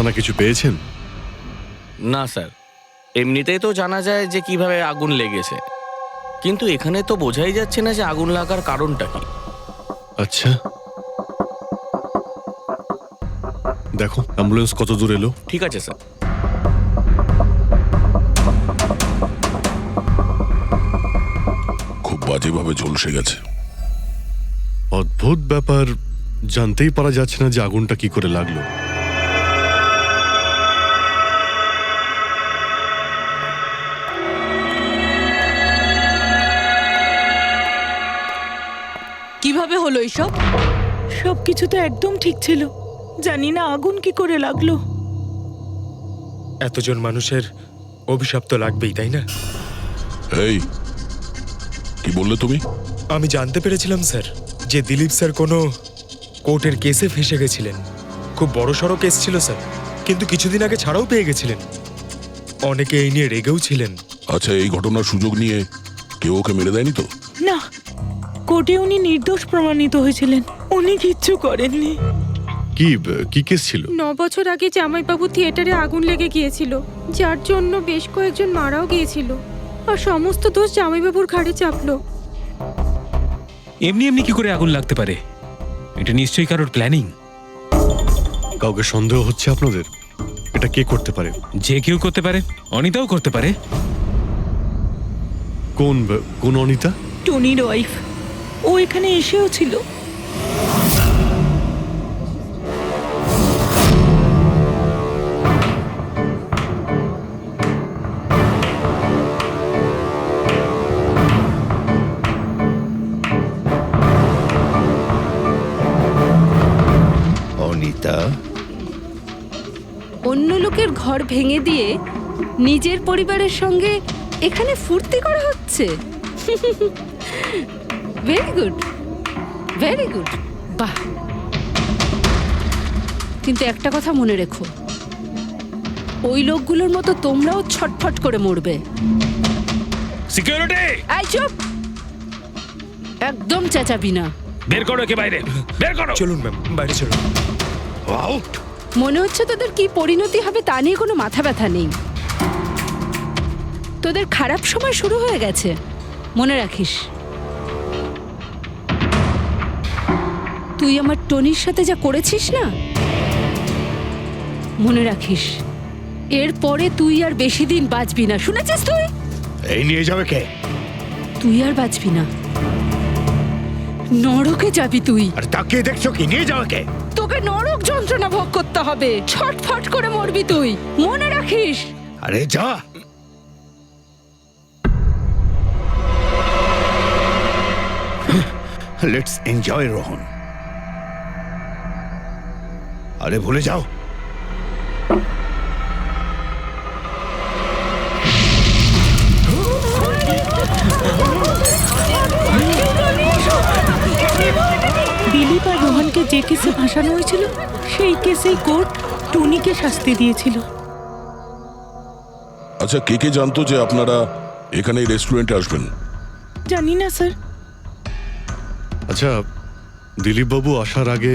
আপনারা কিছু পেয়েছেন? না স্যার, এমনিতেই তো জানা যায় যে কিভাবে আগুন লেগেছে, কিন্তু এখানে তো বোঝাই যাচ্ছে না যে আগুন লাগার কারণটা কি। আচ্ছা, দেখো অ্যাম্বুলেন্স কত দূর এলো। ঠিক আছে স্যার। খুব বাজেভাবে ঝলসে গেছে। অদ্ভুত ব্যাপার, জানতেই পারা যাচ্ছে না যে আগুনটা কি করে লাগলো। কিভাবে হলো এইসব? সবকিছু তো একদম ঠিক ছিল, জানি না আগুন কি করে লাগলো। এতজন মানুষের অভিশাপ তো লাগবেই, তাই না? এই কি বললে তুমি? আমি জানতে পেরেছিলাম স্যার যে দিলীপ স্যার কোনো কোর্টের কেসে ফেঁসে গেছিলেন। খুব বড়সড় কেস ছিল স্যার, কিন্তু কিছুদিন আগে ছাড়াও পেয়ে গেছিলেন। অনেকে এই নিয়ে রেগেও ছিলেন। আচ্ছা, এই ঘটনার সুযোগ নিয়ে কেউ ওকে মেরে দেয়নি তো? না, কোর্টে উনি নির্দোষ প্রমাণিত হয়েছিলেন, উনি কিচ্ছু করেননি। কি কেস ছিল? 9 বছর আগে জামাইবাবু থিয়েটারে আগুন লেগে গিয়েছিল, যার জন্য বেশ কয়েকজন মারাও গিয়েছিল, আর সমস্ত দোষ জামাইবাবুর ঘাড়ে চাপলো। এমনি এমনি কি করে আগুন লাগতে পারে? এটা নিশ্চয়ই কারোর প্ল্যানিং। কাউকে সন্দেহ হচ্ছে আপনাদের? এটা কে করতে পারে? যে কেউ করতে পারে, অনিতাও করতে পারে। কোন অনিতা? টনির ওয়াইফ, ও এখানে এসেও ছিল। অনিতা, অন্য লোকের ঘর ভেঙে দিয়ে নিজের পরিবারের সঙ্গে এখানে ফুর্তি করা হচ্ছে। ভেরি গুড, ভেরি গুড, বাহ। কিন্তু একটা কথা মনে রেখো, ওই লোকগুলোর মতো তোমরাও ছটফট করে মরবে। সিকিউরিটি, এই চুপ, একদম চেঁচাবি না। বের করো একে বাইরে, বের করো। চলুন ম্যাম, বাইরে চলুন। মনে হচ্ছে তোদের কি পরিণতি হবে তা নিয়ে কোনো মাথা ব্যথা নেই। তোদের খারাপ সময় শুরু হয়ে গেছে, মনে রাখিস। তুই আমার টনির সাথে যা করেছিস না, মনে রাখিস এরপরে তুই আর বেশি দিন বাঁচবি না, শুনেছিস? তুই এই নিয়ে যাবে কে? তুই আর বাঁচবি না, নরকে যাবি তুই। আর তাকিয়ে দেখছো কি? নিয়ে যাবে কে? তোকে নরক যন্ত্রণা ভোগ করতে হবে, ছটফট করে মরবি তুই, মনে রাখিস। আরে যা। Let's enjoy Rohan. আরে ভুলে যাও। দিলীপ আর রোহনকে যে কেসে ফাঁসানো হয়েছিল, সেই কেসেই কোর্ট টনিকে শাস্তি দিয়েছিল। আচ্ছা, কে কে জানতো যে আপনারা এখানে রেস্টুরেন্টে আসবেন? জানি না স্যার। আচ্ছা, দিলীপ বাবু আসার আগে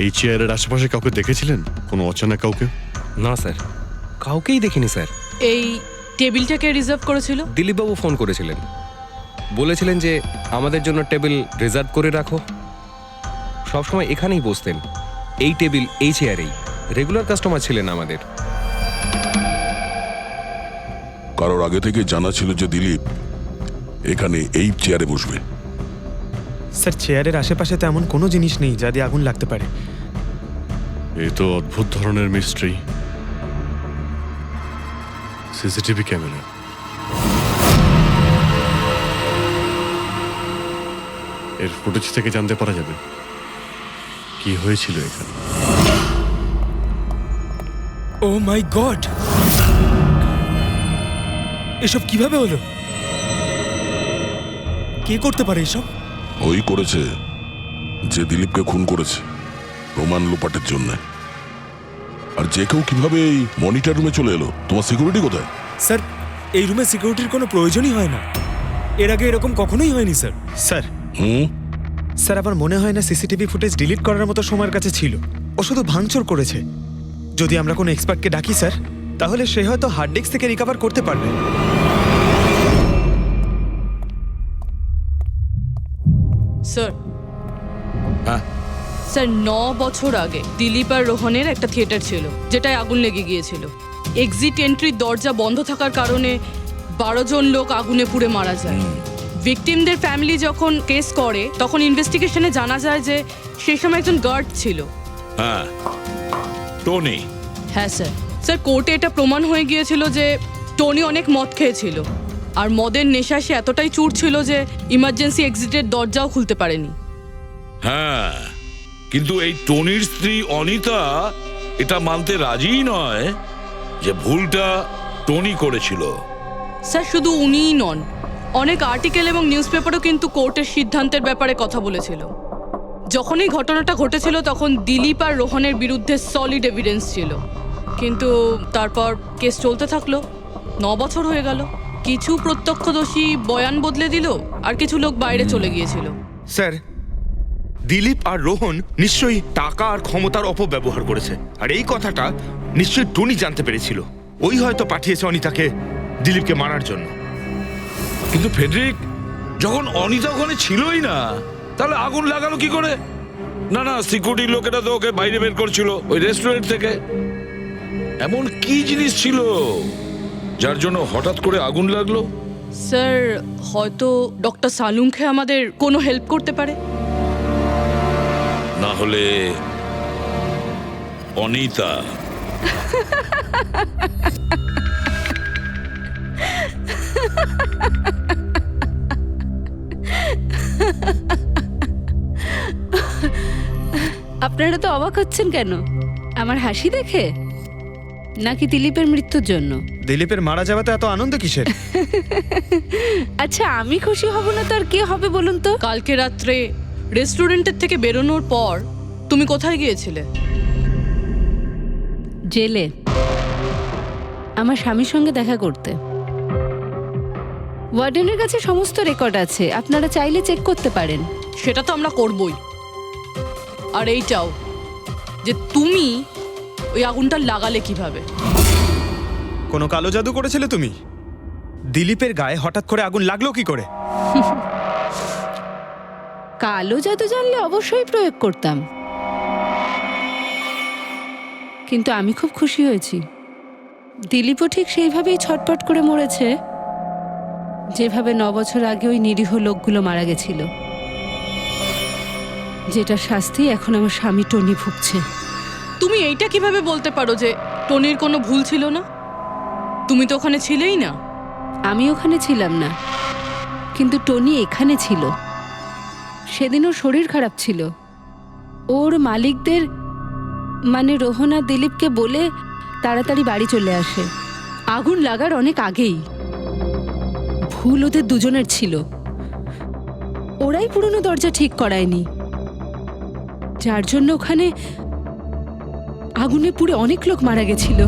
এই চেয়ারের আশেপাশে কাউকে দেখেছিলেন? কোনো অচেনা কাউকে? না স্যার, কাউকেই দেখিনি স্যার। এই টেবিলটাকে রিজার্ভ করেছিল দিলীপবাবু ফোন করেছিলেন, বলেছিলেন যে আমাদের জন্য টেবিল রিজার্ভ করে রাখো। সবসময় এখানেই বসতেন, এই টেবিল এই চেয়ারেই। রেগুলার কাস্টমার ছিলেন আমাদের। কারোর আগে থেকে জানা ছিল যে দিলীপ এখানে এই চেয়ারে বসবে? স্যার, চেয়ারের আশেপাশে তো এমন কোনো জিনিস নেই যা দিয়ে আগুন লাগতে পারে। এই তো অদ্ভুত ধরনের মিস্ট্রি। সিসিটিভি ক্যামেরা, এর ফুটেজ থেকে জানতে পারা যাবে কি হয়েছিল এখানে। ও মাই গড, এসব কিভাবে হলো? কে করতে পারে এসব? ওই করেছে যে দিলীপকে খুন করেছে প্রমাণ লোপাটের জন্য। আর যে কেউ কিভাবে এই মনিটর রুমে চলে এলো? তোমার সিকিউরিটি কোথায়? স্যার, এই রুমে সিকিউরিটির কোনো প্রয়োজনই হয় না। এর আগে এরকম কখনোই হয়নি স্যার। স্যার স্যার আমার মনে হয় না সিসিটিভি ফুটেজ ডিলিট করার মতো সময়ের কাছে ছিল। ও শুধু ভাঙচুর করেছে। যদি আমরা কোনো এক্সপার্টকে ডাকি স্যার, তাহলে সে হয়তো হার্ড ডিস্ক থেকে রিকভার করতে পারবে। স্যার হ্যাঁ? স্যার 9 বছর আগে দিলীপ আর রোহনের একটা থিয়েটার ছিল যেটায় আগুন লেগে গিয়েছিল। এক্সিট এন্ট্রির দরজা বন্ধ থাকার কারণে 12 জন লোক আগুনে পুড়ে মারা যায়। ভিকটিমদের ফ্যামিলি যখন কেস করে তখন ইনভেস্টিগেশনে জানা যায় যে সেই সময় একজন গার্ড ছিল। হ্যাঁ, টনি। হ্যাঁ স্যার। স্যার কোর্টে এটা প্রমাণ হয়ে গিয়েছিল যে টনি অনেক মদ খেয়েছিল আর মদের নেশায় সে এতটাই চুর ছিল যে ইমার্জেন্সি এক্সিটের দরজাও খুলতে পারেনি। হ্যাঁ, কিন্তু এই টনির স্ত্রী অনিতা এটা মানতে রাজিই নয় যে ভুলটা টনি করেছিল। স্যার শুধু উনিই নন, অনেক আর্টিকেল এবং নিউজ পেপারও কিন্তু কোর্টের সিদ্ধান্তের ব্যাপারে কথা বলেছিল। যখন এই ঘটনাটা ঘটেছিল তখন দিলীপ আর রোহনের বিরুদ্ধে সলিড এভিডেন্স ছিল, কিন্তু তারপর কেস চলতে থাকলো। 9 বছর হয়ে গেল। কিছু প্রত্যক্ষদর্শী বয়ান বদলে দিল আর কিছু লোক বাইরে চলে গিয়েছিল। স্যার, দিলীপ আর রোহন নিশ্চয়ই টাকা আর ক্ষমতার অপব্যবহার করেছে, আর এই কথাটা নিশ্চয়ই টনি জানতে পেরেছিল। ওই হয়তো পাঠিয়েছে অনিতাকে দিলীপকে মারার জন্য। কিন্তু ফেডরিক, যখন অনিতা ওখানে ছিলই না, তাহলে আগুন লাগালো কি করে? না না, সিকিউরিটির লোকেরা তো ওকে বাইরে বের করছিল ওই রেস্টুরেন্ট থেকে। এমন কি জিনিস ছিল যার জন্য হঠাৎ করে আগুন লাগলো? স্যার হয়তো ডক্টর সালুংখে আমাদের কোনো হেল্প করতে পারে। না হলে অনিতা। আপনারা তো অবাক হচ্ছেন কেন? আমার হাসি দেখে নাকি দিলীপের মৃত্যুর জন্য? দিলীপের মারা যাওয়াতে এত আনন্দ কিসের? আচ্ছা, আমি খুশি হব না তো আর কে হবে বলুন তো? কালকে রাত্রে রেস্টুরেন্টের থেকে বেরোনোর পর তুমি কোথায় গিয়েছিলে? জেলে আমার স্বামীর সঙ্গে দেখা করতে। ওয়ার্ডেনের কাছে সমস্ত রেকর্ড আছে, আপনারা চাইলে চেক করতে পারেন। সেটা তো আমরা করবই। আর এইটাও যে তুমি ওই আগুনটা লাগালে কিভাবে? কোনো কালো জাদু করেছিলে তুমি? দিলীপের গায়ে হঠাৎ করে আগুন লাগলো কি করে? কালো জাদু জানলে অবশ্যই প্রয়োগ করতাম, কিন্তু আমি খুব খুশি হয়েছি দিলীপও ঠিক সেইভাবেই ছটপট করে মরেছে যেভাবে 9 বছর আগে ওই নিরীহ লোকগুলো মারা গেছিল, যেটা শাস্তি এখন আমার স্বামী টনি ভুগছে। তুমি এইটা কিভাবে বলতে পারো যে টনির কোনো ভুল ছিল না? তুমি তো ওখানে ছিলেই না। আমি ওখানে ছিলাম না, কিন্তু টনি এখানে ছিল। সেদিন ওর শরীর খারাপ ছিল। ওর মালিকদের মানে রোহন আর দিলীপকে বলে তাড়াতাড়ি বাড়ি চলে আসে আগুন লাগার অনেক আগেই। ভুল ওদের দুজনের ছিল, ওরাই পুরনো দরজা ঠিক করায়নি, যার জন্য ওখানে আগুনে পুড়ে অনেক লোক মারা গেছিল।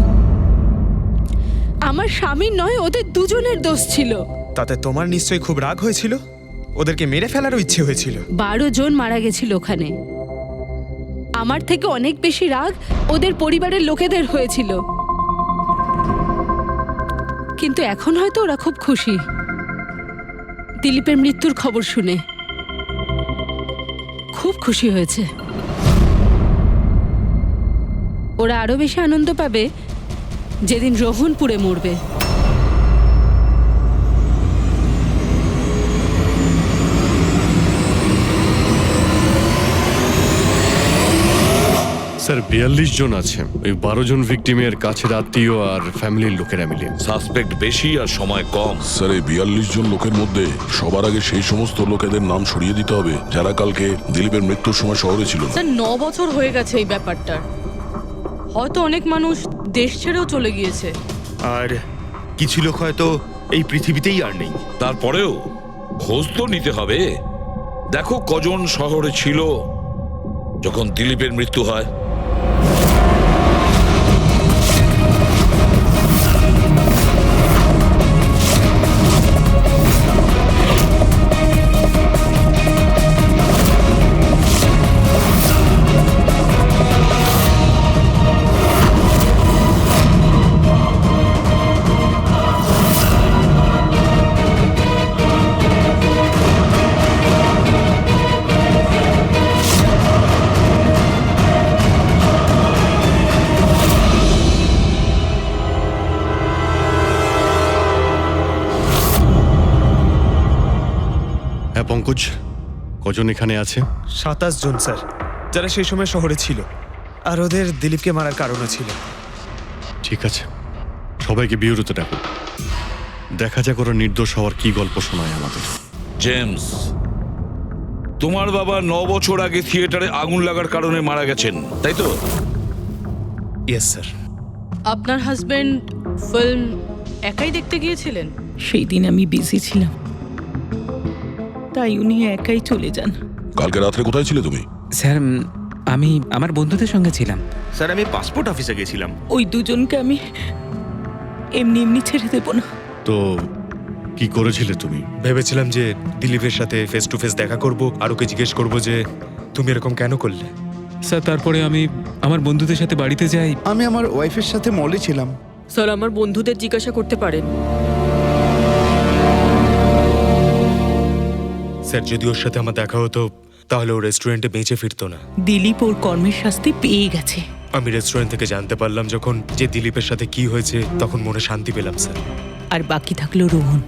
আমার স্বামীর নয়, ওদের দুজনের দোষ ছিল। তাতে তোমার নিশ্চয়ই খুব রাগ হয়েছিল, ওদেরকে মেরে ফেলারও ইচ্ছে হয়েছিল। 12 জন মারা গেছিল ওখানে। আমার থেকে অনেক বেশি রাগ ওদের পরিবারের লোকেদের হয়েছিল, কিন্তু এখন হয়তো ওরা খুব খুশি দিলীপের মৃত্যুর খবর শুনে। খুব খুশি হয়েছে। ওরা আরো বেশি আনন্দ পাবে যেদিন রোহন পুড়ে মরবে। স্যার 42 জন আছে, ওই 12 জন ভিকটিমের কাছের আত্মীয় আর ফ্যামিলির লোকেরা মিলে। সাসপেক্ট বেশি আর সময় কম। স্যার, এই 42 জন লোকের মধ্যে সবার আগে সেই সমস্ত লোকেদের নাম সরিয়ে দিতে হবে যারা কালকে দিলীপের মৃত্যুর সময় শহরে ছিল। স্যার 9 বছর হয়ে গেছে এই ব্যাপারটার। হয়তো অনেক মানুষ দেশ ছেড়েও চলে গিয়েছে, আর কিছু লোক হয়তো এই পৃথিবীতেই আর নেই। তারপরেও খোঁজ তো নিতে হবে। দেখো কজন শহরে ছিল যখন দিলীপের মৃত্যু হয়। কজন এখানে আছে? 27 জন স্যার, যারা সেই সময় শহরে ছিল, আর ওদের দিলীপকে মারার কারণও ছিল। ঠিক আছে, সবাইকে বিউরোতে ডাকো। দেখা যাক ওরা নির্দোষ হওয়ার কি গল্প শোনায় আমাদের। জেমস, তোমার বাবা 9 বছর আগে থিয়েটারে আগুন লাগার কারণে মারা গেছেন, তাই তো? Yes sir. আপনার হাজবেন্ড ফিল্ম একাই দেখতে গিয়েছিলেন? সেই দিন আমি বিজি ছিলাম, তাই উনি একাই চলে যান। কালকে রাত্রে কোথায় ছিলে তুমি? স্যার আমি আমার বন্ধুদের সঙ্গে ছিলাম। স্যার আমি পাসপোর্ট অফিসে গেছিলাম। ওই দুজনকে আমি এমনি এমনি ছেড়ে দেব না। তো কি করেছিলে তুমি? ভেবেছিলাম যে দিলীপের সাথে ফেস টু ফেস দেখা করব, আর ওকে জিজ্ঞেস করব যে তুমি এরকম কেন করলে। স্যার তারপরে আমি আমার বন্ধুদের সাথে বাড়িতে যাই। আমি আমার ওয়াইফের সাথে মলে ছিলাম। স্যার আমার বন্ধুদের জিজ্ঞাসা করতে পারেন। স্যার যদি ওর সাথে আমার দেখা হতো তাহলে ও রেস্টুরেন্টে বেঁচে ফিরতো না। দিলীপ ওর কর্মের শাস্তি পেয়ে গেছে। আমি রেস্টুরেন্ট থেকে জানতে পারলাম যখন যে দিলীপের সাথে কি হয়েছে, তখন মনে শান্তি পেলাম স্যার। আর বাকি থাকলো রোহন,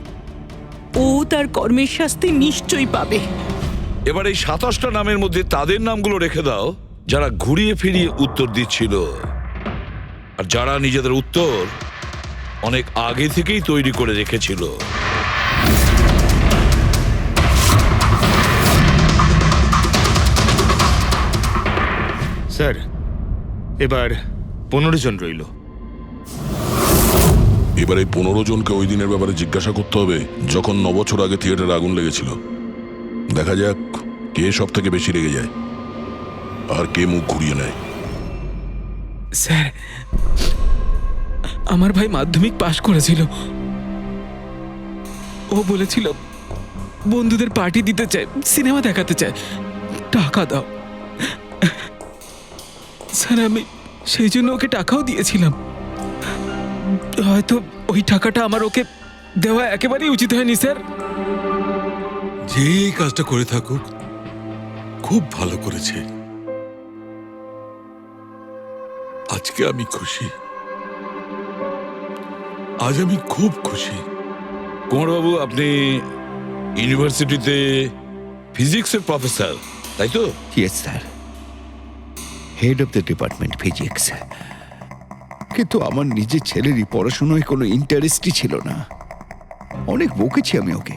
ও তার কর্মের শাস্তি নিশ্চয়ই পাবে। এবার এই 27টা নামের মধ্যে তাদের নামগুলো রেখে দাও যারা ঘুরিয়ে ফিরিয়ে উত্তর দিচ্ছিল, আর যারা নিজেদের উত্তর অনেক আগে থেকেই তৈরি করে রেখেছিল। স্যার এবার 15 জন রইল। এবার এই 15 জনকে ওই দিনের ব্যাপারে জিজ্ঞাসা করতে হবে যখন 9 বছর আগে থিয়েটারে আগুন লেগেছিল। দেখা যাক কে সব থেকে বেশি রেগে যায় আর কে মুখ ঘুরিয়ে নেয়। স্যার আমার ভাই মাধ্যমিক পাশ করেছিল। ও বলেছিল বন্ধুদের পার্টি দিতে চায়, সিনেমা দেখাতে চায়, টাকা দাও। স্যার আমি সেই জন্য ওকে টাকাও দিয়েছিলাম। হয়তো ওই টাকাটা আমার ওকে দেওয়া একেবারেই উচিত হয়নি স্যার। যে এই কাজটা করে থাকুক খুব ভালো করেছে। আজকে আমি খুশি, আজ আমি খুব খুশি। কুমারবাবু, আপনি ইউনিভার্সিটিতে ফিজিক্সের প্রফেসর, তাই তো? Yes sir, head of the department physics. কিন্তু আমার নিজের ছেলেরই পড়াশোনায় কোনো ইন্টারেস্টই ছিল না। অনেক বকেছি আমি ওকে,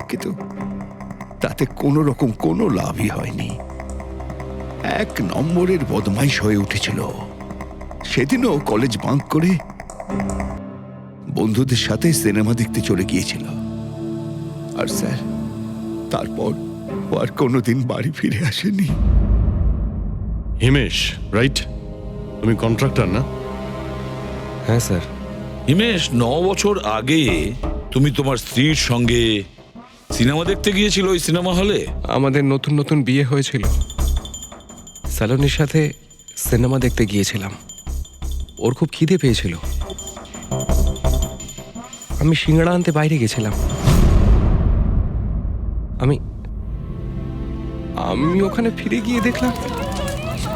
কিন্তু তাতে কোনো রকম কোনো লাভই হয়নি। 1 নম্বরের বদমাইশ হয়ে উঠেছিল। সেদিনও কলেজ বাঙ্ক করে বন্ধুদের সাথে সিনেমা দেখতে চলে গিয়েছিল। আর স্যার তারপর ও আর কোনোদিন বাড়ি ফিরে আসেনি। হিমেশ, রাইট? তুমি কন্ট্রাক্টর না? হ্যাঁ স্যার। হিমেশ, 9 বছর আগে তুমি তোমার স্ত্রীর সঙ্গে সিনেমা দেখতে গিয়েছিল ওই সিনেমা হলে? আমাদের নতুন নতুন বিয়ে হয়েছিল, স্যালোনির সাথে সিনেমা দেখতে গিয়েছিলাম। ওর খুব খিদে পেয়েছিল, আমি সিঙ্গাড়া আনতে বাইরে গেছিলাম। আমি আমি ওখানে ফিরে গিয়ে দেখলাম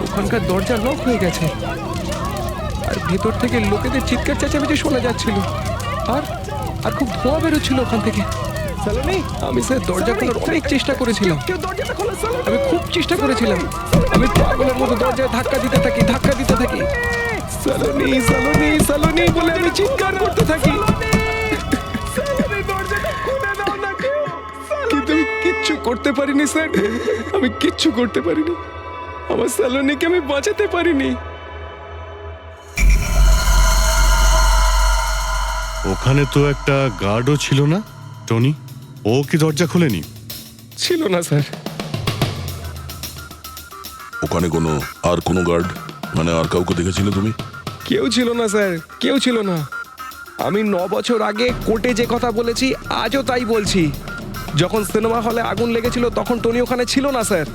ওখানকার দরজা লক হয়ে গেছে, আর ভেতর থেকে লোকেদের চিৎকার চেঁচামেচি শোনা যাচ্ছিল, আর আর খুব ধোঁয়া বেরোচ্ছিল ওখান থেকে। আমি স্যার দরজা খোলার অনেক চেষ্টা করেছিলাম, আমি খুব চেষ্টা করেছিলাম। আমি পাগলের মতো দরজায় ধাক্কা দিতে থাকি। সালোনি সালোনি সালোনি বলে আমি চিৎকার করতে থাকি, কিন্তু আমি কিচ্ছু করতে পারিনি স্যার। আমি কিচ্ছু করতে পারিনি, আমার সালোনিকে আমি বাঁচাতে পারিনি। ওখানে তো একটা গার্ডও ছিল না, টনি? ও কি দরজা খোলেনি? ছিল না স্যার। ওখানে কোনো গার্ড মানে আর কাউকে দেখেছিলে তুমি? কেউ ছিল না স্যার, কেউ ছিল না। আমি 9 বছর আগে কোর্টে যে কথা বলেছি আজও তাই বলছি। যখন সিনেমা হলে আগুন লেগেছিল তখন টনি ওখানে ছিল না স্যার।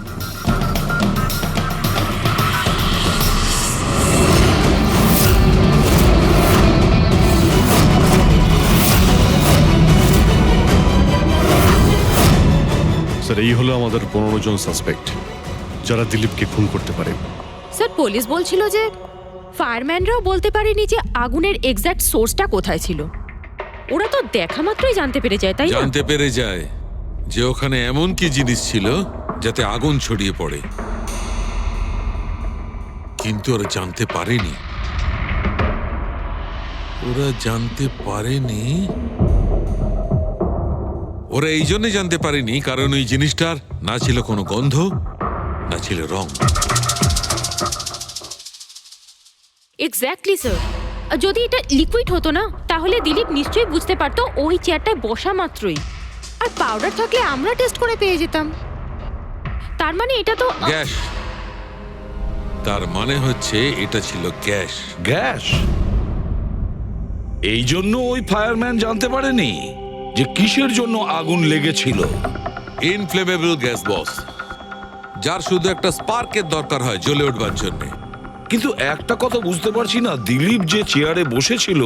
স্যার এই হলো আমাদের 15 জন সাসপেক্ট যারা দিলীপকে খুন করতে পারে। স্যার পুলিশ বলছিল যে ফায়ারম্যানরাও বলতে পারেনি যে আগুনের এক্স্যাক্ট সোর্সটা কোথায় ছিল। ওরা তো দেখা মাত্রই জানতে পেরে যায়, তাই না? জানতে পেরে যায়, যে ওখানে এমন কি জিনিস ছিল যাতে আগুন ছড়িয়ে পড়ে, কিন্তু ওরা জানতে পারেনি। ওরা এই জন্য জানতে পারেনি কারণ ওই জিনিসটার না ছিল কোনো গন্ধ, না ছিল রং। Exactly sir. যদি এটা লিকুইড হতো না তাহলে দিলীপ নিশ্চয়ই বুঝতে পারতো ওই চেয়ারটায় বসা মাত্রই। আর পাউডার থাকলে আমরা টেস্ট করে পেয়ে যেতাম। তার মানে এটা তো গ্যাস। তার মানে হচ্ছে এটা ছিল গ্যাস। গ্যাস? এই জন্য ওই ফায়ারম্যান জানতে পারেনি যে কিসের জন্য আগুন লেগেছিল। ইনফ্লেমেবল গ্যাস বস, যার শুধু একটা স্পার্কের দরকার হয় জ্বলে উঠবার জন্য। কিন্তু একটা কথা বুঝতে পারছি না, দিলীপ যে চেয়ারে বসেছিল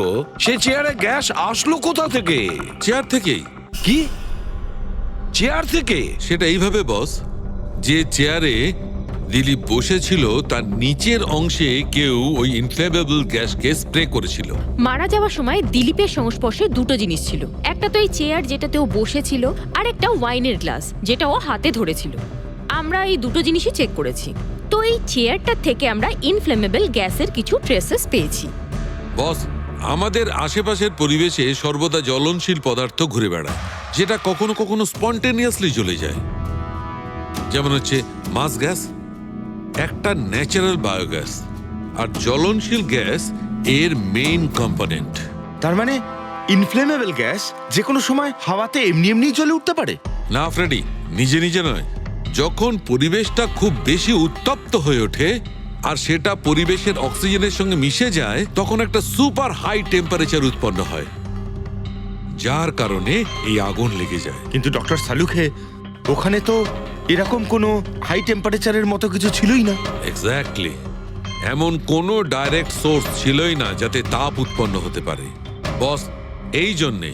সেই চেয়ারে গ্যাস আসলো কোথা থেকে? চেয়ার থেকেই। কি চেয়ার থেকে? সেটা এইভাবে বস, যে চেয়ারে দিলীপ বসেছিল তার নিচের অংশে কেউ ওই ইনফ্লেমেবল গ্যাসকে স্প্রে করেছিল। মারা যাওয়ার সময় দিলীপের সংস্পর্শে দুটো জিনিস ছিল। একটা তো এই চেয়ার যেটাতে ও বসেছিল, আর একটা ওয়াইনের গ্লাস যেটা ও হাতে ধরেছিল। আমরা এই দুটো জিনিসই চেক করেছি। তো এই চেয়ারটা থেকে আমরা ইনফ্লেমেবল গ্যাসের কিছু ট্রেসেস পেয়েছি। বস, আমাদের আশেপাশের পরিবেশে সর্বদা জ্বলনশীল পদার্থ ঘুরে বেড়ায়, যেটা কখনো কখনো স্পন্টেনিয়াসলি জ্বলে যায়। যেমন হচ্ছে মাস গ্যাস, একটা ন্যাচারাল বায়োগ্যাস, আর জ্বলনশীল গ্যাস এর মেইন কম্পোনেন্ট। তার মানে ইনফ্লেমেবল গ্যাস যে কোনো সময় হাওয়াতে এমনি এমনি জ্বলে উঠতে পারে? না ফ্রেডি, নিজে নিজে নয়। যখন পরিবেশটা খুব বেশি উত্তপ্ত হয়ে ওঠে আর সেটা পরিবেশের অক্সিজেনের সঙ্গে মিশে যায়, তখন একটা সুপার হাই টেম্পারেচার উৎপন্ন হয়, যার কারণে এই আগুন লেগে যায়। কিন্তু ডক্টর সালুখে, ওখানে তো এরকম কোনো হাই টেম্পারেচারের মতো কিছু ছিলই না। এক্স্যাক্টলি, এমন কোনো ডাইরেক্ট সোর্স ছিলই না যাতে তাপ উৎপন্ন হতে পারে। বস, এই জন্যে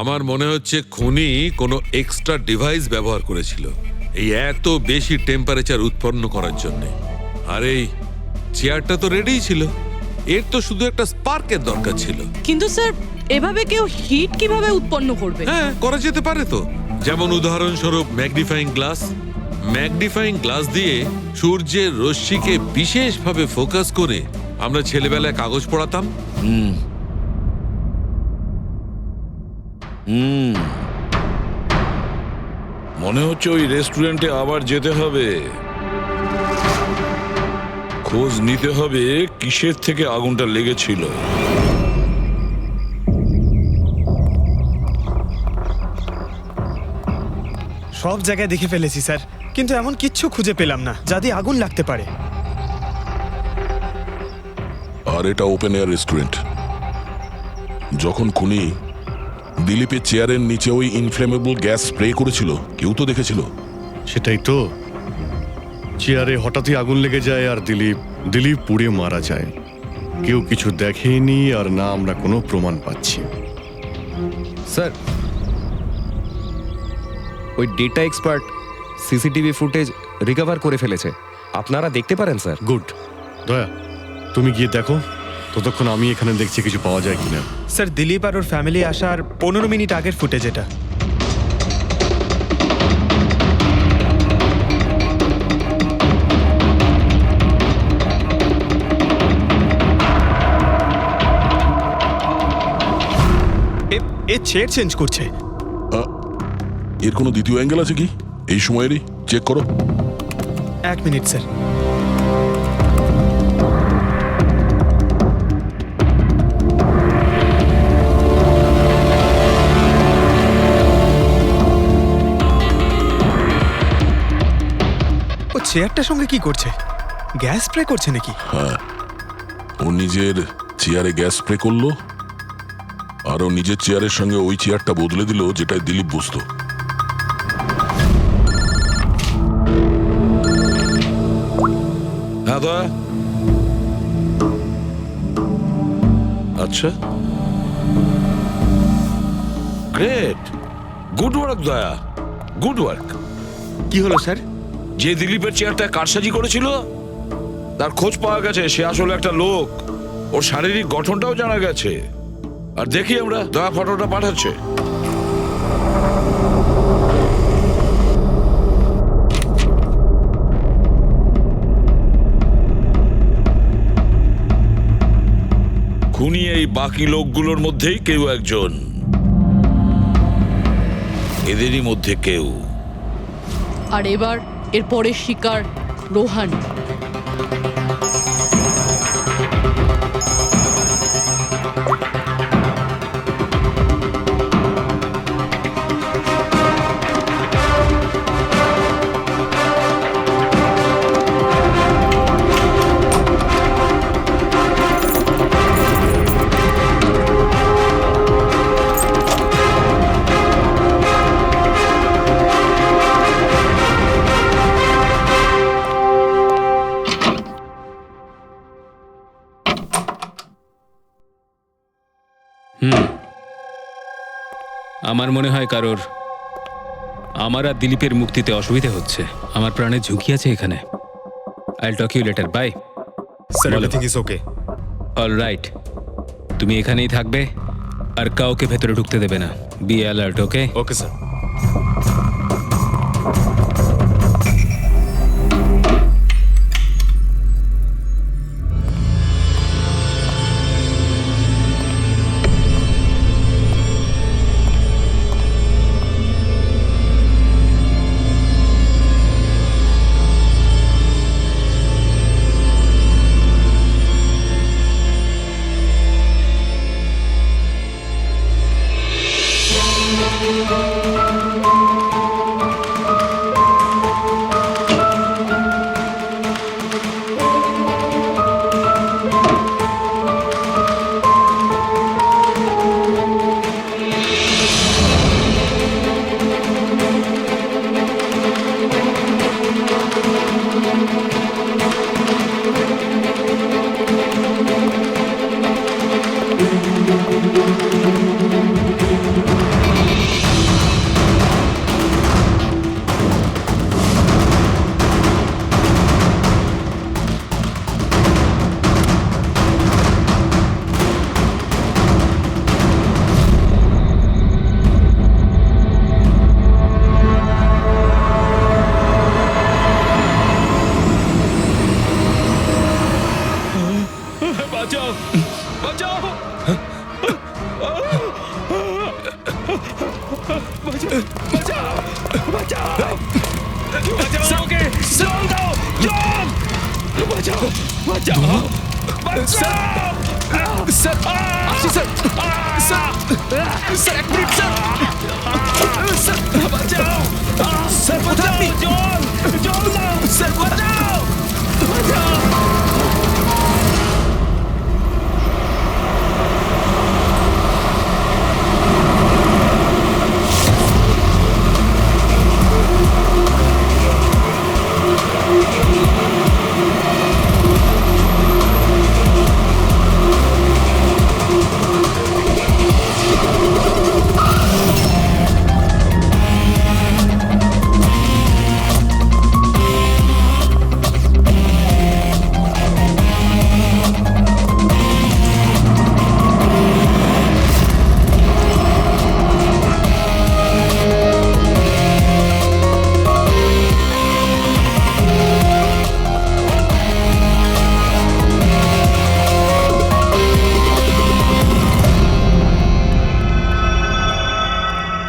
আমার মনে হচ্ছে খুনি কোনো এক্সট্রা ডিভাইস ব্যবহার করেছিল এই এত বেশি টেম্পারেচার উৎপন্ন করার জন্য। আর এই চেয়ারটা তো রেডিই ছিল, এর তো শুধু একটা স্পার্কের দরকার ছিল। কিন্তু স্যার, এভাবে কেউ হিট কিভাবে উৎপন্ন করবে? হ্যাঁ, করা যেতে পারে তো। যেমন উদাহরণস্বরূপ ম্যাগনিফাইং গ্লাস। ম্যাগনিফাইং গ্লাস দিয়ে সূর্যের রশ্মিকে বিশেষভাবে ফোকাস করে আমরা ছেলেবেলায় কাগজ পড়াতাম। মনে হচ্ছে ওই রেস্টুরেন্টে আবার যেতে হবে, খোঁজ নিতে হবে কিসের থেকে আগুনটা লেগেছিল। সব জায়গায় দেখে ফেলেছি স্যার, কিন্তু এমন কিচ্ছু খুঁজে পেলাম না যাতে আগুন লাগতে পারে। আর এটা ওপেন এয়ার রেস্টুরেন্ট। যখন খুনি দিলীপের চেয়ারের নিচে ওই ইনফ্লেমেবল গ্যাস স্প্রে করেছিল, কেউ তো দেখেছিল। সেটাই তো, চেয়ারে হঠাৎই আগুন লেগে যায় আর দিলীপ পুড়ে মারা যায়। কেউ কিছু দেখেনি, আর না আমরা কোনো প্রমাণ পাচ্ছি। স্যার, ওই data expert CCTV footage recover করে ফেলেছে, আপনারা দেখতে পারেন স্যার। গুড। দয়া, তুমি গিয়ে দেখো, ততক্ষণ আমি এখানে দেখছি কিছু পাওয়া যায় কিনা। স্যার, দিলীপ আর ওর ফ্যামিলি আসার 15 মিনিট আগের ফুটেজ এটা। এ চেয়ার চেঞ্জ করছে। এর কোনো দ্বিতীয় অ্যাঙ্গেল আছে কি এই সময়েরই? চেক করো। 1 মিনিট স্যার। ও চেয়ারটার সঙ্গে কি করছে? গ্যাস স্প্রে করছে নাকি? হ্যাঁ, ও নিজের চেয়ারে গ্যাস স্প্রে করলো, আর ও নিজের চেয়ারের সঙ্গে ওই চেয়ারটা বদলে দিল যেটায় দিলীপ বসতো। হ্যাঁ দয়া। আচ্ছা, গ্রেট, গুড ওয়ার্ক দয়া, গুড ওয়ার্ক। কি হলো স্যার? যে দিলীপের চেয়ারটা কারসাজি করেছিল তার খোঁজ পাওয়া গেছে। সে আসলে একটা লোক, ওর শারীরিক গঠনটাও জানা গেছে। আর দেখি আমরা, দয়া ফটোটা পাঠাচ্ছে। খুনি এই বাকি লোকগুলোর মধ্যেই কেউ একজন, এদেরই মধ্যে কেউ। আর এবার এর পরের শিকার রোহান। আমার মনে হয় কারোর আমার আর দিলীপের মুক্তিতে অসুবিধা হচ্ছে। আমার প্রাণের ঝুঁকি আছে এখানে। I'll talk you later, bye. Sir, everything is okay. All right, তুমি এখানেই থাকবে আর কাউকে ভেতরে ঢুকতে দেবে না। Be alert, okay? Okay sir.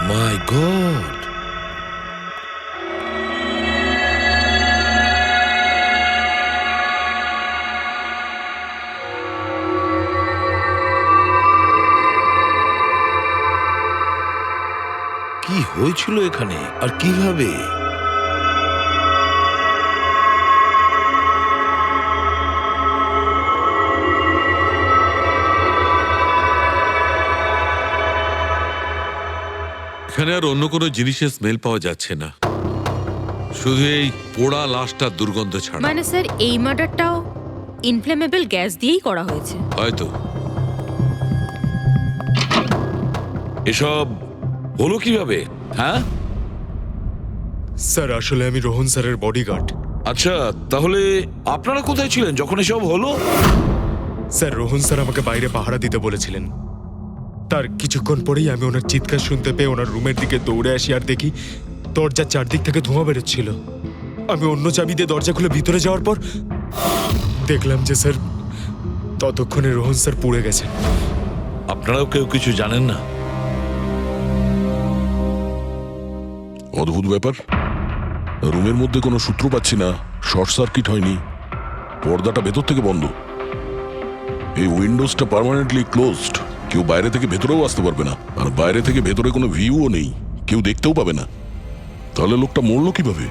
My God, কি হয়েছিল এখানে আর কিভাবে? এখানে আর অন্য কোনো জিনিসের স্মেল পাওয়া যাচ্ছে না, শুধু এই পোড়া লাশটার দুর্গন্ধ ছাড়া। মানে স্যার, এই মার্ডারটাও ইনফ্লেমেবল গ্যাস দিয়েই করা হয়েছে হয়তো। এসব হলো কিভাবে? হ্যাঁ স্যার, আসলে আমি রোহন স্যারের বডিগার্ড। আচ্ছা, তাহলে আপনারা কোথায় ছিলেন যখন এসব হলো? স্যার, রোহন স্যার আমাকে বাইরে পাহারা দিতে বলেছিলেন। তার কিছুক্ষণ পরেই আমি ওনার চিৎকার শুনতে পেয়ে ওনার রুমের দিকে দৌড়ে আসি আর দেখি দরজার চারদিক থেকে ধোঁয়া বেরোচ্ছিল। আমি অন্য চাবি দিয়ে দরজা খুলে ভিতরে যাওয়ার পর দেখলাম যে স্যার ততক্ষণে রোহন স্যার পুড়ে গেছেন। আপনারাও কেউ কিছু জানেন না? অদ্ভুত ব্যাপার, রুমের মধ্যে কোনো সূত্র পাচ্ছি না, শর্ট সার্কিট হয়নি, পর্দাটা ভেতর থেকে বন্ধ, এই উইন্ডোজটা পার্মানেন্টলি ক্লোজড, কেউ বাইরে থেকে ভেতরেও আসতে পারবে না, আর বাইরে থেকে ভেতরে কোনো ভিউও নেই, কেউ দেখতেও পাবে না। তাহলে লোকটা মরলো কিভাবে?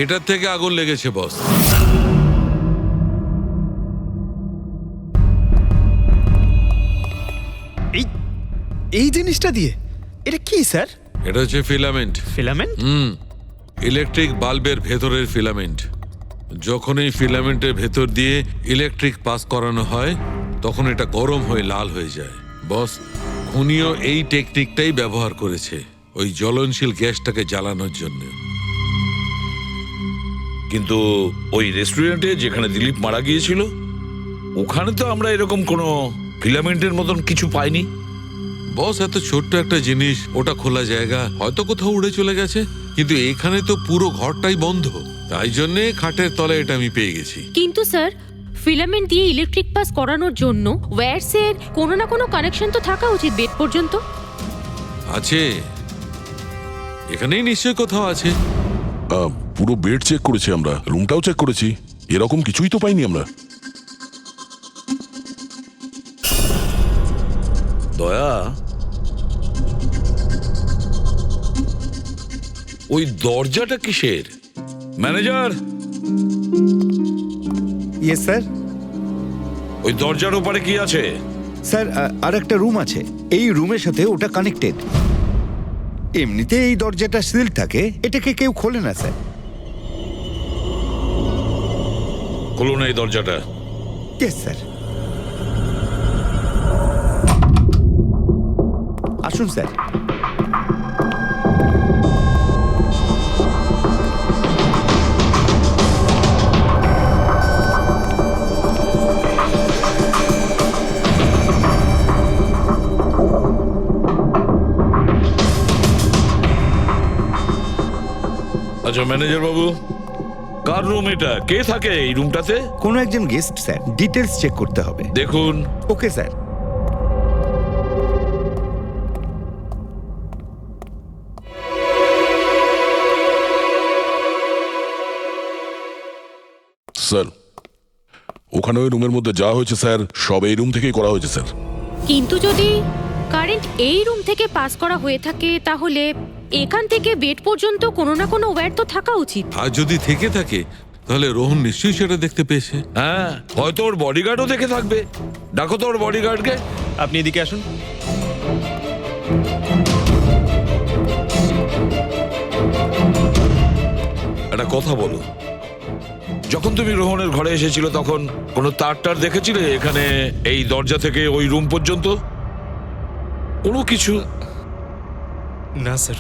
এটার থেকে আগুন লেগেছে বস। এই জিনিসটা দিয়ে এটা কি স্যার? এটা হচ্ছে ফিলামেন্ট। ফিলামেন্ট? ইলেকট্রিক বাল্বের ভেতরের ফিলামেন্ট। যখন এই ফিলামেন্টের ভেতর দিয়ে ইলেকট্রিক পাস করানো হয় তখন এটা গরম হয়ে লাল হয়ে যায়। বস, খুনিও এই টেকনিকটাই ব্যবহার করেছে ওই জ্বলনশীল গ্যাসটাকে জ্বালানোর জন্য। কিন্তু ওই রেস্টুরেন্টে যেখানে দিলীপ মারা গিয়েছিল ওখানে তো আমরা এরকম কোনো ফিলামেন্টের মতন কিছু পাইনি। বস, এত ছোট্ট একটা জিনিস, ওটা খোলা জায়গা, হয়তো কোথাও উড়ে চলে গেছে, কিন্তু এখানে তো পুরো ঘরটাই বন্ধ, তাই জন্যে খাটের তলায় এটা আমি পেয়ে গেছি। কিন্তু স্যার, ফিলামেন্ট দিয়ে ইলেকট্রিক পাস করানোর জন্য ওয়্যারসের কোনো না কোনো কানেকশন তো থাকা উচিত বেড পর্যন্ত। আছে, এখানেই নিশ্চয় কোথাও আছে। পুরো বেড চেক করেছি আমরা, রুমটাও চেক করেছি, এরকম কিছুই তো পাইনি আমরা। দয়া, ওই দরজাটা কিসের? Manager, yes sir. ওই দরজার ওপারে কি আছে? স্যার, আর একটা রুম আছে, এই রুমের সাথে ওটা কানেক্টেড। এমনিতে এই দরজাটা সিল থাকে, এটাকে কেউ খোলে না স্যার। খুলুন এই দরজাটা। Yes sir. আসুন স্যার। আচ্ছা ম্যানেজার বাবু, কার রুম এটা? কে থাকে এই রুমটাতে? কোনো একজন গেস্ট স্যার, ডিটেলস চেক করতে হবে। দেখুন। Okay sir. স্যার, ওখানে ওই রুমের মধ্যে যা হয়েছে স্যার, সব এই রুম থেকেই করা হয়েছে স্যার। কিন্তু যদি কারেন্ট এই রুম থেকে পাস করা হয়ে থাকে তাহলে এখান থেকে বেড পর্যন্ত কোনো না কোনো ওয়্যার তো থাকা উচিত। আর যদি থেকে থাকে তাহলে রোহন নিশ্চয়ই সেটা দেখতে পেয়েছে। হ্যাঁ, হয়তো ওর বডিগার্ডও দেখে থাকবে। ডাকো তো ওর বডিগার্ডকে। আপনি এদিকে আসুন। একটা কথা বলো, যখন তুমি রোহনের ঘরে এসেছিল তখন কোনো তার দেখেছিলে এখানে এই দরজা থেকে ওই রুম পর্যন্ত? কোনো কিছু? না স্যার,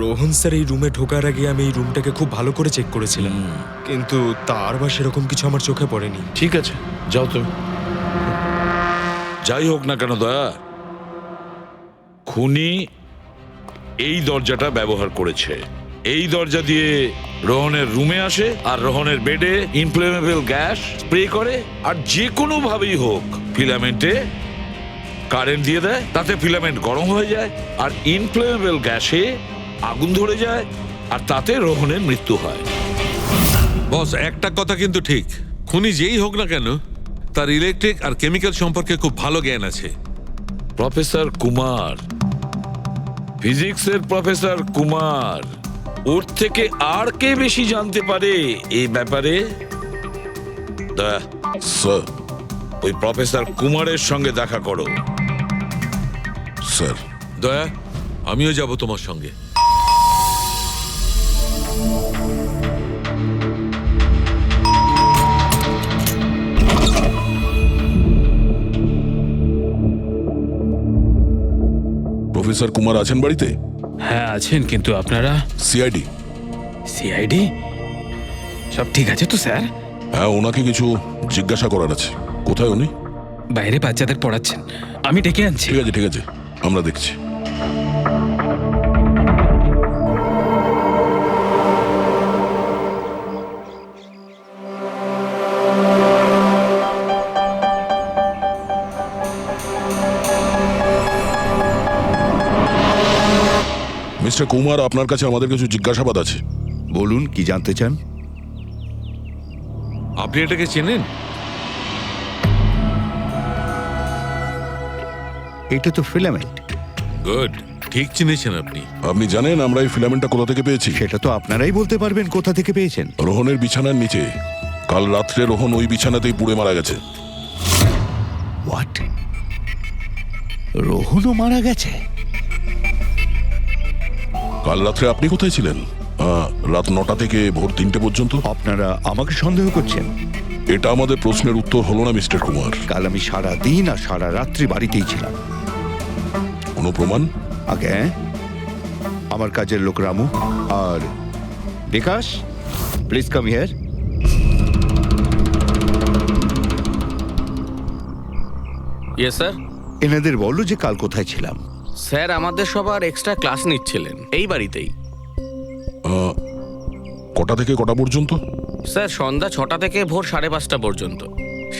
রোহন স্যার এই রুমে ঢোকার আগে আমি এই রুমটাকে খুব ভালো করে চেক করেছিলাম, কিন্তু তার বা সেরকম কিছু আমার চোখে পড়েনি। ঠিক আছে, যাও তুমি। যাই হোক না কেন দয়া, খুনি এই দরজাটা ব্যবহার করেছে। এই দরজা দিয়ে রোহনের রুমে আসে আর রোহনের বেডে ইনফ্লেমেবল গ্যাস স্প্রে করে, আর যে কোনো ভাবেই হোক ফিলামেন্টে কারেন্ট দিয়ে দেয়, তাতে ফিলামেন্ট গরম হয়ে যায় আর ইনফ্লেমেবল গ্যাসে আগুন ধরে যায়, আর তাতে রোহনের মৃত্যু হয়। বস, একটা কথা কিন্তু ঠিক, খুনি যেই হোক না কেন তার ইলেকট্রিক আর কেমিক্যাল সম্পর্কে খুব ভালো জ্ঞান আছে। প্রফেসর কুমার, ফিজিক্সের প্রফেসর কুমার, ওর থেকে আর কে বেশি জানতে পারে এই ব্যাপারে? স্যার, ওই প্রফেসর কুমারের সঙ্গে দেখা করো। স্যার। দয়া, আমিও যাব তোমার সঙ্গে। প্রফেসর কুমার আছেন বাড়িতে? হ্যাঁ আছেন, কিন্তু আপনারা? সিআইডি। সিআইডি? সব ঠিক আছে তো স্যার? হ্যাঁ, ওনাকে কিছু জিজ্ঞাসা করার আছে। কোথায় উনি? বাইরে বাচ্চাদের পড়াচ্ছেন, আমি ডেকে আনছি। ঠিক আছে ঠিক আছে, আমরা দেখছি। মিস্টার কুমার, আপনার কাছে আমাদের কিছু জিজ্ঞাসাবাদ আছে। বলুন, কি জানতে চান? আপনি এটাকে চেনেন? এটা তো ফিলামেন্ট। গুড, ঠিক চিনেছেন আপনি। আপনি জানেন আমরা এই ফিলামেন্টটা কোথা থেকে পেয়েছি? সেটা তো আপনারাই বলতে পারবেন কোথা থেকে পেয়েছেন। রোহনের বিছানার নিচে। কাল রাত্রে রোহন ওই বিছানাতেই পুড়ে মারা গেছে। হোয়াট? রোহনও মারা গেছে? কাল রাত্রে আপনি কোথায় ছিলেন? রাত 9টা থেকে ভোর 3টে পর্যন্ত। আপনারা আমাকে সন্দেহ করছেন? এটা আমাদের প্রশ্নের উত্তর হলো না মিস্টার কুমার। কাল আমি সারা দিন আর সারা রাত্রি বাড়িতেই ছিলাম। কোনো প্রমাণ? আগে আমার কাজের লোক রামু আর Bikash, please come here. Yes sir. এনাদের বলো যে কাল কোথায় ছিলাম। স্যার আমাদের সবার এক্সট্রা ক্লাস নিচ্ছিলেন এই বাড়িতেই। কটা থেকে কটা পর্যন্ত? স্যার সন্ধ্যা 6টা থেকে ভোর 5:30 পর্যন্ত।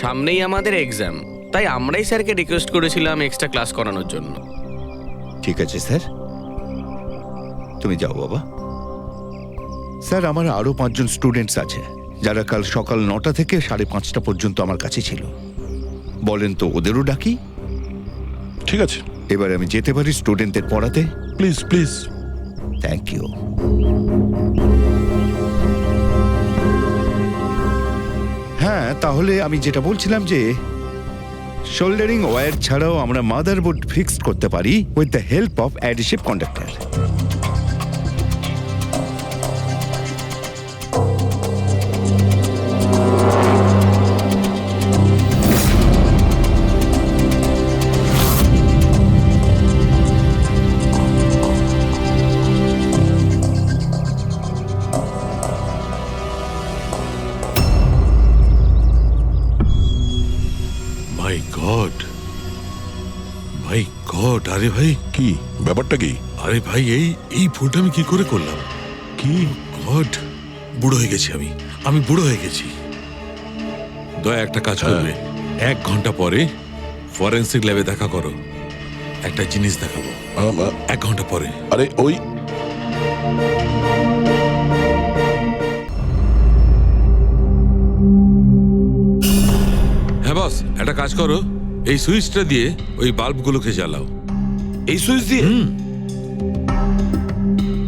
সামনেই আমাদের এক্সাম, তাই আমরাই স্যারকে রিকোয়েস্ট করেছিলাম এক্সট্রা ক্লাস করানোর জন্য। ঠিক আছে স্যার, তুমি যাও বাবা। স্যার, আমার আরো 5 জন স্টুডেন্টস আছে যারা কাল সকাল 9টা থেকে 5:30 পর্যন্ত আমার কাছে ছিল। বলেন তো ওদেরও ডাকি? ঠিক আছে, এবার আমি যেতে পারি স্টুডেন্টদের পড়াতে? Please please. Thank you. হ্যাঁ, তাহলে আমি যেটা বলছিলাম যে শোল্ডারিং ওয়্যার ছাড়াও আমরা মাদারবোর্ড ফিক্সড করতে পারি with the help of adhesive conductor. My god, my god! আরে ভাই, কি ব্যাপারটা? কি? আরে ভাই, এই ভুলটা আমি কি করে করলাম? কি গড, বুড়ো হয়ে গেছি আমি বুড়ো হয়ে গেছি। দয়া একটা কাজ করবে, 1 ঘন্টা পরে ফরেন্সিক ল্যাবে দেখা করো। একটা জিনিস দেখাবো। 1 ঘন্টা পরে। আরে ওই হ্যাঁ বস, একটা কাজ করো, এই সুইচটা দিয়ে ওই বাল্বগুলোকে জ্বালাও। এই সুইচ দিয়ে?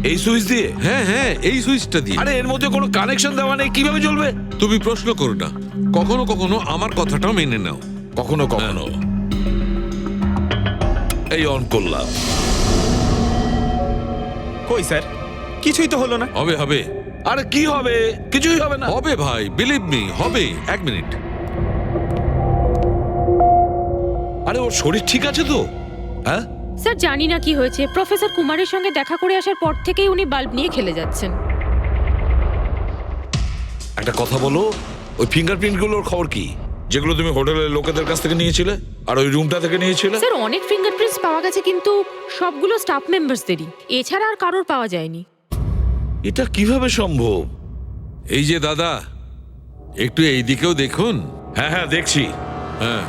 এই সুইচ দিয়ে? হ্যাঁ হ্যাঁ, এই সুইচটা দিয়ে। আরে এর মধ্যে কোনো কানেকশন দেওয়া নেই, কিভাবে জ্বলবে? তুমি প্রশ্ন করো না, কখনো কখনো আমার কথাটাও মেনে নাও। কখনো কখনো। এই অন করলাম। কই স্যার, কিছুই তো হলো না। হবে হবে। আরে কি হবে? কিছুই হবে না। হবে ভাই, বিলিভ মি, হবে। 1 মিনিট। আরে ওর শরীর ঠিক আছে তো? হ্যাঁ স্যার, জানি না কি হয়েছে, প্রফেসর কুমারের সঙ্গে দেখা করে আসার পর থেকেই উনি বাল্ব নিয়ে খেলে যাচ্ছেন। একটা কথা বলো, ওই ফিঙ্গারপ্রিন্ট গুলোর খবর কি, যেগুলো তুমি হোটেলের লোকেদের কাছ থেকে নিয়েছিলে আর ওই রুমটা থেকে নিয়েছিলে? স্যার, অনেক ফিঙ্গারপ্রিন্টস পাওয়া গেছে, কিন্তু সবগুলো স্টাফ মেম্বারসদেরই, এছাড়া আর কারোর পাওয়া যায়নি। এটা কিভাবে সম্ভব? এই যে দাদা, একটু এই দিকেও দেখুন। হ্যাঁ হ্যাঁ, দেখছি। হ্যাঁ,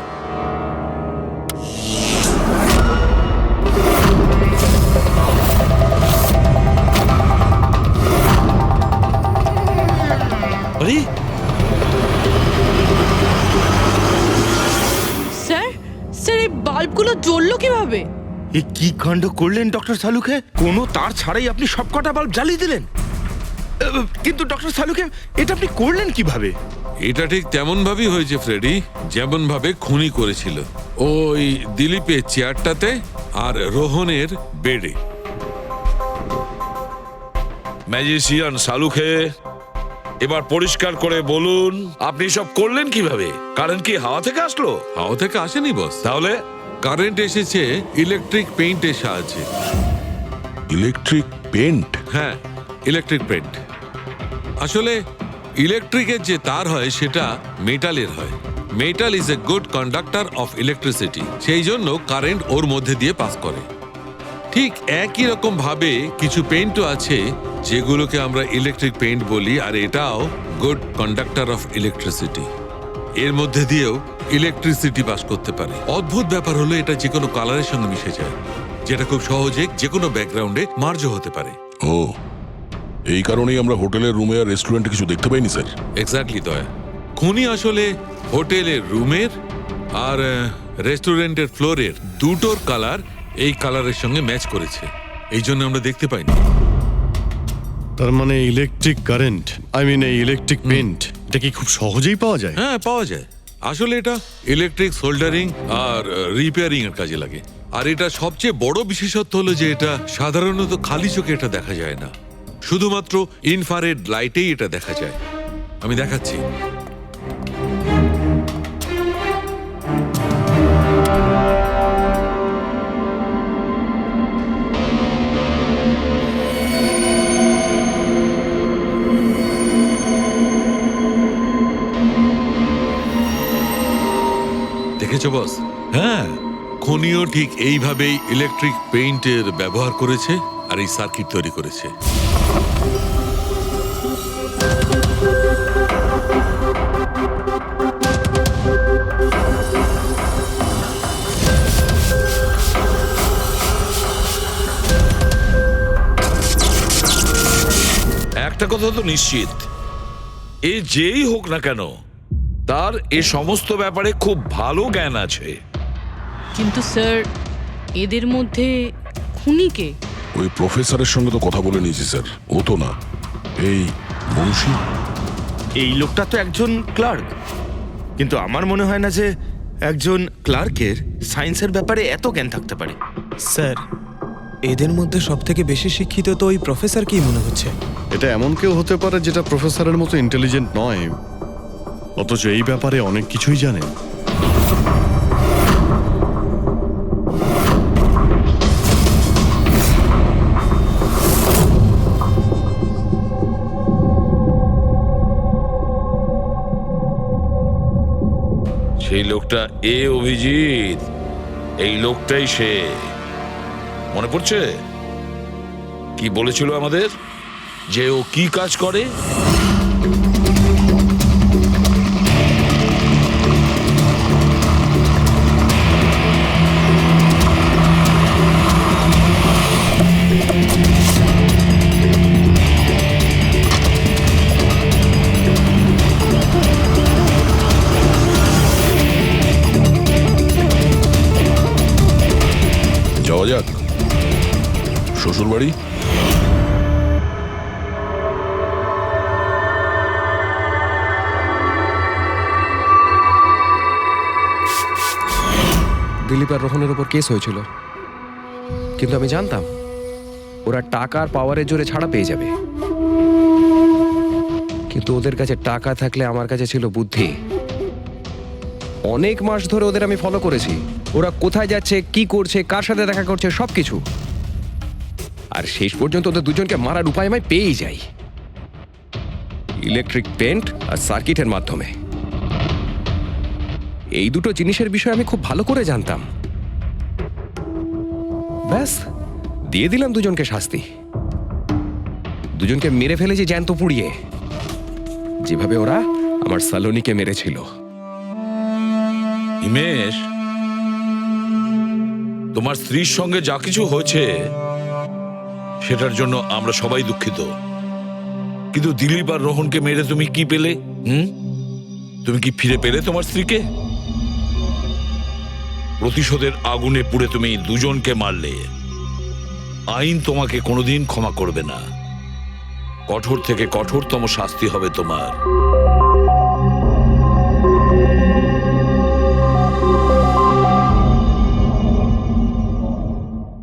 আরে স্যার, স্যার এই বাল্বগুলো জ্বললো কিভাবে? এ কি কাণ্ড করলেন ডক্টর সালুকে? কোনো তার ছাড়াই আপনি সবকটা বাল্ব জ্বালিয়ে দিলেন। কিন্তু ডক্টর সালুকে, এটা আপনি করলেন কিভাবে? এটা ঠিক তেমন ভাবেই হয়েছে ফ্রেডি, যেমন ভাবে খুনি করেছিল। ওই দিলীপের চেয়ারটাতে আর রোহনের বেডে। ম্যাজিশিয়ান সালুকে, এবার পরিষ্কার করে বলুন আপনি সব করলেন কিভাবে? কারেন্ট কি হাওয়া থেকে আসলো? হাওয়া থেকে আসেনি বস, তাহলে? কারেন্ট এসেছে ইলেকট্রিক পেইন্টের সাহায্যে। Electric paint? হ্যাঁ, ইলেকট্রিক পেইন্ট। আসলে ইলেকট্রিকের যে তার হয় সেটা মেটালের হয়। Metal is a good conductor of electricity, সেই জন্য কারেন্ট ওর মধ্যে দিয়ে পাস করে। ঠিক একই রকম ভাবে কিছু পেইন্টও আছে যেগুলোকে আমরা ইলেকট্রিক পেইন্ট বলি, আর এটাও গুড কন্ডাক্টর অফ ইলেকট্রিসিটি। এর মধ্যে দিয়েও ইলেকট্রিসিটি পাস করতে পারে। অদ্ভুত ব্যাপার হলো এটা যে কোনো কালারের সঙ্গে মিশে যায়। যেটা খুব সহজে যে কোনো ব্যাকগ্রাউন্ডে মার্জ হতে পারে। ও, এই কারণেই আমরা হোটেলের রুমে আর রেস্টুরেন্টে কিছু দেখতে পাইনি স্যার। এক্স্যাক্টলি দয়া, খুনি আসলে হোটেলের রুমের আর রেস্টুরেন্টের ফ্লোরের দুটোর কালার এই কালারের সঙ্গে ম্যাচ করেছে, এই জন্য আমরা দেখতে পাইনি। তার মানে ইলেকট্রিক কারেন্ট, এই ইলেকট্রিক পেইন্ট, এটা কি খুব সহজেই পাওয়া যায়? হ্যাঁ, পাওয়া যায়। আসলে এটা ইলেকট্রিক সোল্ডারিং আর রিপেয়ারিং এর কাজে লাগে। আর এটা সবচেয়ে বড় বিশেষত্ব হলো যে এটা সাধারণত খালি চোখে এটা দেখা যায় না, শুধুমাত্র ইনফ্রারেড লাইটেই এটা দেখা যায়। আমি দেখাচ্ছি। দেখেছো বস? হ্যাঁ, খনিও ঠিক এইভাবেই ইলেকট্রিক পেইন্টের ব্যবহার করেছে আর এই সার্কিট তৈরি করেছে। একটা কথা তো নিশ্চিত, এ যেই হোক না কেন তার এ সমস্ত ব্যাপারে খুব ভালো জ্ঞান আছে। কিন্তু স্যার, এদের মধ্যে খুনি কে? ওই প্রফেসরের সঙ্গে তো কথা বলে নিয়েছি স্যার, ও তো না, এই মুন্সি। এই লোকটা তো একজন ক্লার্ক, কিন্তু আমার মনে হয় না যে একজন ক্লার্কের সায়েন্সের ব্যাপারে এত জ্ঞান থাকতে পারে। স্যার, এদের মধ্যে সব থেকে বেশি শিক্ষিত তো ওই প্রফেসর কি মনে হচ্ছে? এটা এমন কেউ হতে পারে যেটা প্রফেসরের মতো ইন্টেলিজেন্ট নয়, অথচ এই ব্যাপারে অনেক কিছুই জানে। সেই লোকটা অভিজিৎ, এই লোকটাই সে। মনে পড়ছে কি বলেছিল আমাদের, যে ও কি কাজ করে? যাওয়া যাক শ্বশুর বাড়ি। দিলীপ আর রোহনের ওপর কেস হয়েছিল, কিন্তু আমি জানতাম ওরা টাকার পাওয়ারের জোরে ছাড়া পেয়ে যাবে। কিন্তু ওদের কাছে টাকা থাকলে আমার কাছে ছিল বুদ্ধি। অনেক মাস ধরে ওদের আমি ফলো করেছি, ওরা কোথায় যাচ্ছে, কি করছে, কার সাথে দেখা করছে, সবকিছু। আর শেষ পর্যন্ত ওদের দুজনকে মারার উপায় আমি পেয়েই যাই, ইলেকট্রিক পেন্ট আর সার্কিটের মাধ্যমে। এই দুটো জিনিসের বিষয়ে আমি খুব ভালো করে জানতাম। ব্যাস, দিয়ে দিলাম দুজনকে শাস্তি। দুজনকে মেরে ফেলেছি জ্যান্ত পুড়িয়ে, যেভাবে ওরা আমার সালোনিকে মেরেছিল। হিমেশ, তোমার স্ত্রীর সঙ্গে যা কিছু হয়েছে সেটার জন্য আমরা সবাই দুঃখিত, কিন্তু দিলীপ আর রোহনকে মেরে তুমি কি পেলে? তুমি কি ফিরে পেলে তোমার স্ত্রীকে? প্রতিশোধের আগুনে পুড়ে তুমি দুজনকে মারলে, আইন তোমাকে কোনোদিন ক্ষমা করবে না। কঠোর থেকে কঠোরতম শাস্তি হবে তোমার।